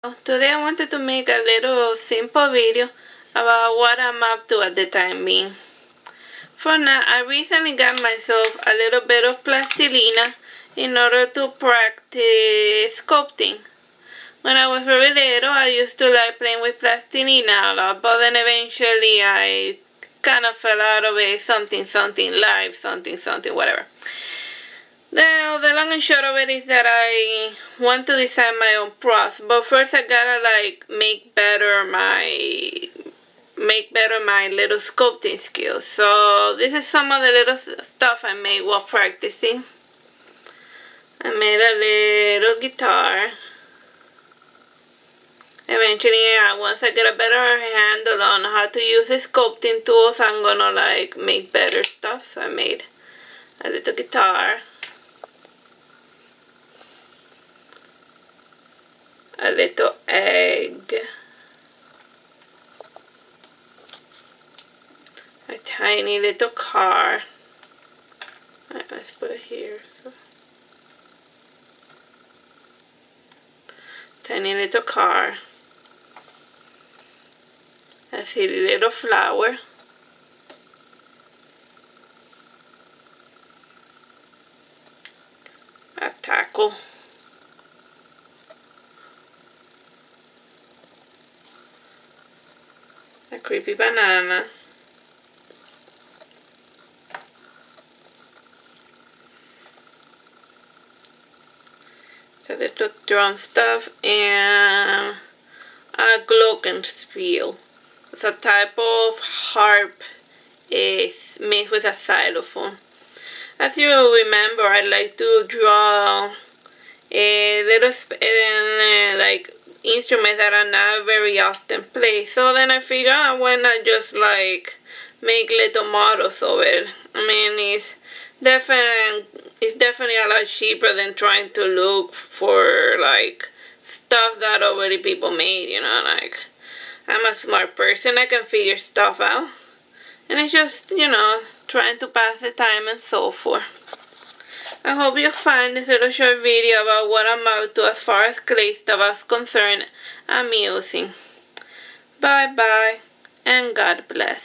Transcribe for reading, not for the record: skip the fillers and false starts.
Today I wanted to make a little simple video about what I'm up to at the time being. For now, I recently got myself a little bit of plastilina in order to practice sculpting. When I was very little, I used to like playing with plastilina a lot, but then eventually I kind of fell out of it, something live, something whatever. The long and short of it is that I want to design my own props, but first I gotta like make better my little sculpting skills. So this is some of the little stuff I made while practicing. I made a little guitar. Eventually, once I get a better handle on how to use the sculpting tools, I'm gonna like make better stuff. So I made a little guitar, a little egg, a tiny little car. Let's put it here. So. Tiny little car, a silly little flower, a taco, a creepy banana, a little drum stuff, and a glockenspiel. It's a type of harp mixed with a xylophone. As you remember, I like to draw a little like instruments that are not very often played. So then I figure, why not just like make little models of it? I mean, it's definitely a lot cheaper than trying to look for like stuff that already people made, you know, like I'm a smart person, I can figure stuff out. And it's just, you know, trying to pass the time and so forth. I hope you find this little short video about what I'm up to as far as clay stuff is concerned amusing. Bye bye and God bless.